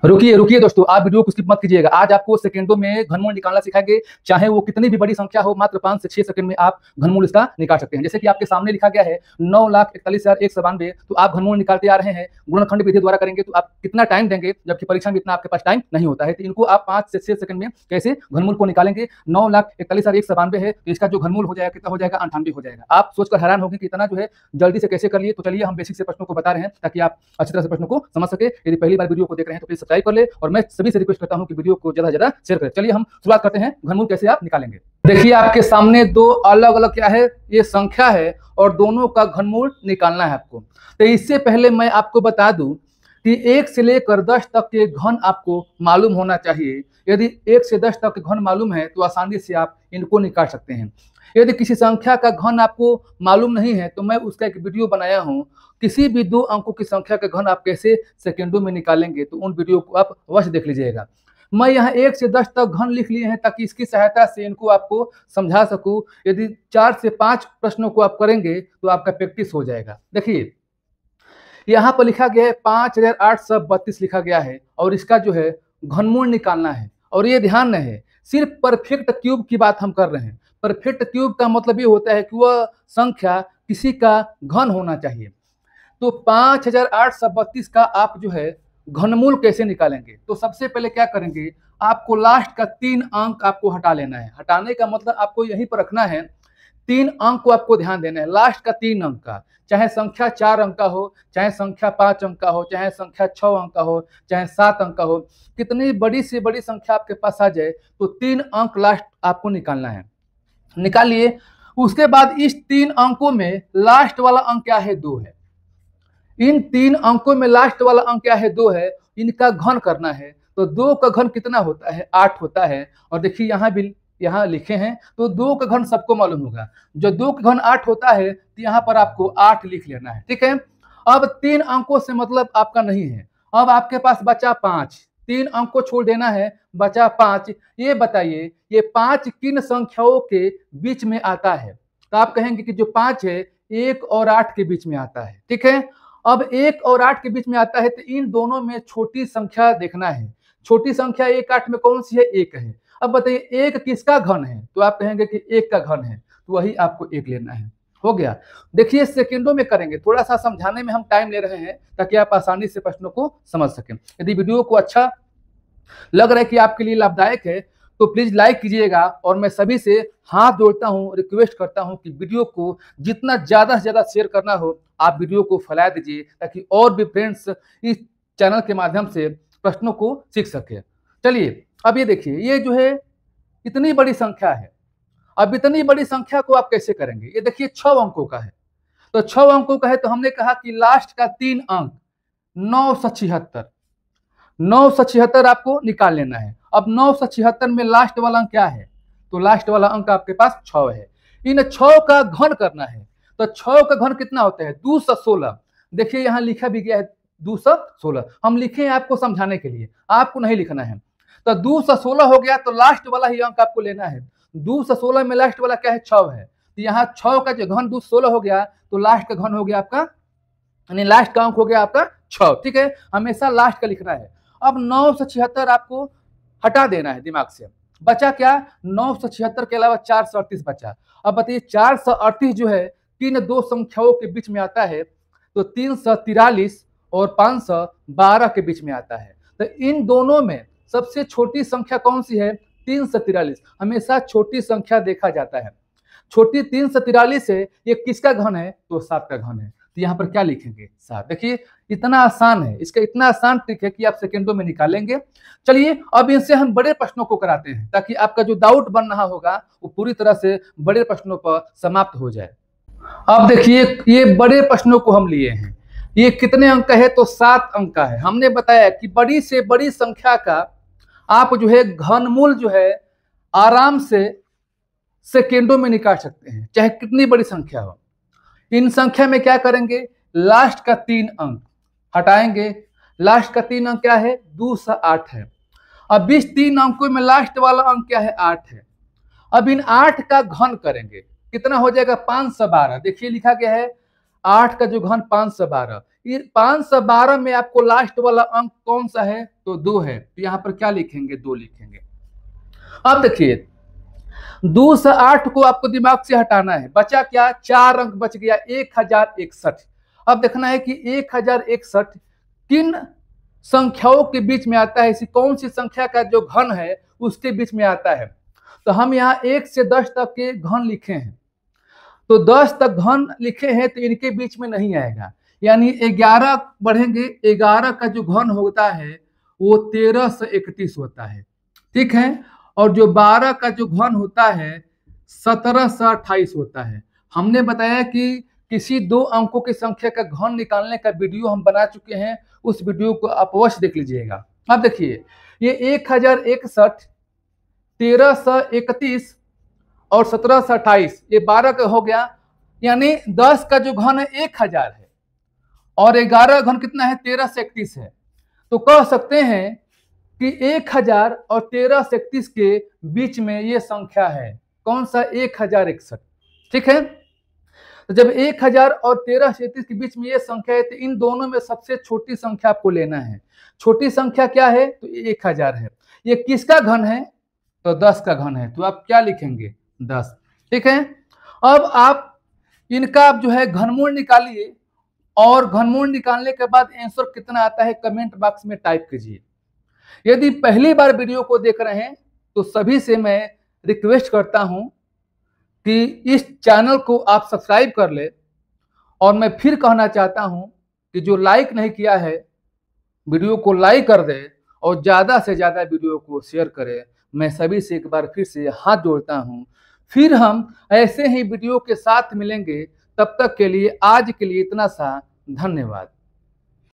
रुकिए रुकिए दोस्तों, आप वीडियो को स्किप मत कीजिएगा। आज आपको सेकंडों में घनमूल निकालना सिखाएंगे, चाहे वो कितनी भी बड़ी संख्या हो। मात्र 5 से 6 सेकंड में आप घनमूल इसका निकाल सकते हैं। जैसे कि आपके सामने लिखा गया है 9,41,192, तो आप घनमूल निकालते आ रहे हैं। गुणनखंड विधि द्वारा करेंगे तो आप कितना टाइम देंगे, जबकि परीक्षा में इतना आपके पास टाइम नहीं होता है। तो इनको आप 5 से 6 सेकंड में कैसे घनमूल को निकालेंगे। 9,41,192 है, तो इसका जो घनमूल हो जाएगा कितना हो जाएगा, 98 हो जाएगा। आप सोचकर हैरान होंगे कि इतना जो है जल्दी से कैसे कर लिए। तो चलिए हम बेसिक से प्रश्नों को बता रहे हैं ताकि आप अच्छी तरह से प्रश्नों को समझ सके। यदि पहली बार वीडियो को देख रहे हैं तो प्लीज सब्सक्राइब कर ले, और मैं सभी से रिक्वेस्ट करता हूं कि वीडियो को ज्यादा से ज्यादा शेयर करें। चलिए हम शुरुआत करते हैं, घनमूल कैसे आप निकालेंगे। देखिए आपके सामने दो अलग अलग क्या है, ये संख्या है और दोनों का घनमूल निकालना है आपको। तो इससे पहले मैं आपको बता दूं कि 1 से लेकर 10 तक के घन आपको मालूम होना चाहिए। यदि 1 से 10 तक के घन मालूम है तो आसानी से आप इनको निकाल सकते हैं। यदि किसी संख्या का घन आपको मालूम नहीं है तो मैं उसका एक वीडियो बनाया हूं, किसी भी 2 अंकों की संख्या का घन आप कैसे सेकंडों में निकालेंगे, तो उन वीडियो को आप अवश्य देख लीजिएगा। मैं यहाँ 1 से 10 तक घन लिख लिए हैं ताकि इसकी सहायता से इनको आपको समझा सकूं। यदि 4 से 5 प्रश्नों को आप करेंगे तो आपका प्रैक्टिस हो जाएगा। देखिए यहाँ पर लिखा गया है 5,832 लिखा गया है, और इसका जो है घनमूल निकालना है। और ये ध्यान रहे, सिर्फ परफेक्ट क्यूब की बात हम कर रहे हैं। परफेक्ट क्यूब का मतलब ये होता है कि वह संख्या किसी का घन होना चाहिए। तो 5,832 का आप जो है घनमूल कैसे निकालेंगे, तो सबसे पहले क्या करेंगे, आपको लास्ट का 3 अंक आपको हटा लेना है। हटाने का मतलब आपको यहीं पर रखना है, 3 अंक को आपको ध्यान देना है। लास्ट का 3 अंक का, चाहे संख्या 4 अंक का हो, चाहे संख्या 5 अंक का हो, चाहे संख्या 6 अंक का हो, चाहे 7 अंक का हो, कितनी बड़ी से बड़ी संख्या आपके पास आ जाए तो 3 अंक लास्ट आपको निकालना है। निकालिए। उसके बाद इस 3 अंकों में लास्ट वाला अंक क्या है, 2 है। इन 3 अंकों में लास्ट वाला अंक क्या है, 2 है। इनका घन करना है। तो 2 का घन कितना होता है, 8 होता है। और देखिए यहाँ भी यहाँ लिखे हैं, तो 2 का घन सबको मालूम होगा। जो 2 का घन 8 होता है तो यहाँ पर आपको 8 लिख लेना है, ठीक है। अब 3 अंकों से मतलब आपका नहीं है। अब आपके पास बचा 5, 3 अंक को छोड़ देना है, बचा 5। ये बताइए ये 5 किन संख्याओं के बीच में आता है, तो आप कहेंगे कि जो 5 है 1 और 8 के बीच में आता है, ठीक है। अब 1 और 8 के बीच में आता है, तो इन दोनों में छोटी संख्या देखना है। छोटी संख्या 1 8 में कौन सी है, 1 है। अब बताइए 1 किसका घन है, तो आप कहेंगे कि 1 का घन है, तो वही आपको 1 लेना है। हो गया। देखिए सेकंडों में करेंगे, थोड़ा सा समझाने में हम टाइम ले रहे हैं ताकि आप आसानी से प्रश्नों को समझ सकें। यदि वीडियो को अच्छा लग रहा है कि आपके लिए लाभदायक है तो प्लीज लाइक कीजिएगा, और मैं सभी से हाथ जोड़ता हूं, रिक्वेस्ट करता हूं कि वीडियो को जितना ज्यादा से ज्यादा शेयर करना हो आप वीडियो को फैला दीजिए, ताकि और भी फ्रेंड्स इस चैनल के माध्यम से प्रश्नों को सीख सके। चलिए अब ये देखिए, ये जो है इतनी बड़ी संख्या है। अब इतनी बड़ी संख्या को आप कैसे करेंगे, ये देखिए 6 अंकों का है। तो 6 अंकों का है, तो हमने कहा कि लास्ट का 3 अंक 976, 976 आपको निकाल लेना है। अब 976 में लास्ट वाला अंक क्या है, तो लास्ट वाला अंक आपके पास 6 है। इन 6 का घन करना है। तो 6 का घन कितना होता है, 216। देखिए यहाँ लिखा भी गया है 216, हम लिखे हैं आपको समझाने के लिए, आपको नहीं लिखना है। तो 216 हो गया, तो लास्ट वाला ही अंक आपको लेना है। 216 में लास्ट वाला क्या है, 6 है। तो यहाँ 6 का जो घन 216 हो गया, तो लास्ट का घन हो गया आपका, यानी लास्ट का अंक हो गया आपका 6, ठीक है। हमेशा लास्ट का लिखना है। अब 976 आपको हटा देना है दिमाग से। बचा क्या, 976 के अलावा 438 बचा। अब बताइए 438 जो है किन 2 संख्याओं के बीच में आता है, तो 343 और 512 के बीच में आता है। तो इन दोनों में सबसे छोटी संख्या कौन सी है, 343। हमेशा छोटी संख्या देखा जाता है। छोटी 343 है, ये किसका घन है, तो 7 का घन है। तो यहाँ पर क्या लिखेंगे, 7। देखिए इतना आसान है, इसका इतना आसान ट्रिक है कि आप सेकंडों में निकालेंगे। चलिए अब इनसे हम बड़े प्रश्नों को कराते हैं, ताकि आपका जो डाउट बन रहा होगा वो पूरी तरह से बड़े प्रश्नों पर समाप्त हो जाए। अब देखिए ये बड़े प्रश्नों को हम लिए हैं। ये कितने अंक का है, तो 7 अंक का है। हमने बताया कि बड़ी से बड़ी संख्या का आप जो है घनमूल जो है आराम से सेकेंडों में निकाल सकते हैं, चाहे कितनी बड़ी संख्या हो। इन संख्या में क्या करेंगे, लास्ट का 3 अंक हटाएंगे। लास्ट का 3 अंक क्या है, 208 है। अब इस 3 अंकों में लास्ट वाला अंक क्या है, 8 है। अब इन 8 का घन करेंगे, कितना हो जाएगा, 512। देखिए लिखा गया है 8 का जो घन 512, ये 512 में आपको लास्ट वाला अंक कौन सा है? तो 2 है। तो यहाँ पर क्या लिखेंगे? 2 लिखेंगे। अब देखिए 2 से 8 को आपको दिमाग से हटाना है, बचा क्या? 4 अंक बच गया, 1061। अब देखना है कि 1061 किन संख्याओं के बीच में आता है, ऐसी कौन सी संख्या का जो घन है उसके बीच में आता है। तो हम यहाँ 1 से 10 तक के घन लिखे हैं, तो 10 तक घन लिखे हैं तो इनके बीच में नहीं आएगा, यानी 11 बढ़ेंगे, 11 का जो घन होता है वो 13 से 31 होता है, ठीक है। और जो 12 का जो घन होता है 17 से 28 होता है। हमने बताया कि किसी 2 अंकों की संख्या का घन निकालने का वीडियो हम बना चुके हैं, उस वीडियो को आप अवश्य देख लीजिएगा। अब देखिए ये 1061, 13 से 31 और 17 से 28, ये 12 का हो गया, यानी 10 का जो घन है 1000 है और 11 घन कितना है? 13 से 31 है। तो कह सकते हैं कि 1000 और 13 से 31 के बीच में ये संख्या है, कौन सा? 1061, ठीक है। तो जब 1000 और 13 से 31 के बीच में ये संख्या है तो इन दोनों में सबसे छोटी संख्या आपको लेना है। छोटी संख्या क्या है? तो 1000 है। ये किसका घन है? तो 10 का घन है। तो आप क्या लिखेंगे? 10, ठीक है। अब आप इनका आप जो है घनमूल निकालिए और घनमूल निकालने के बाद आंसर कितना आता है कमेंट बॉक्स में टाइप कीजिए। यदि पहली बार वीडियो को देख रहे हैं तो सभी से मैं रिक्वेस्ट करता हूं कि इस चैनल को आप सब्सक्राइब कर ले, और मैं फिर कहना चाहता हूं कि जो लाइक नहीं किया है वीडियो को लाइक कर दे और ज़्यादा से ज़्यादा वीडियो को शेयर करें। मैं सभी से एक बार फिर से हाथ जोड़ता हूं। फिर हम ऐसे ही वीडियो के साथ मिलेंगे, तब तक के लिए आज के लिए इतना सा, धन्यवाद।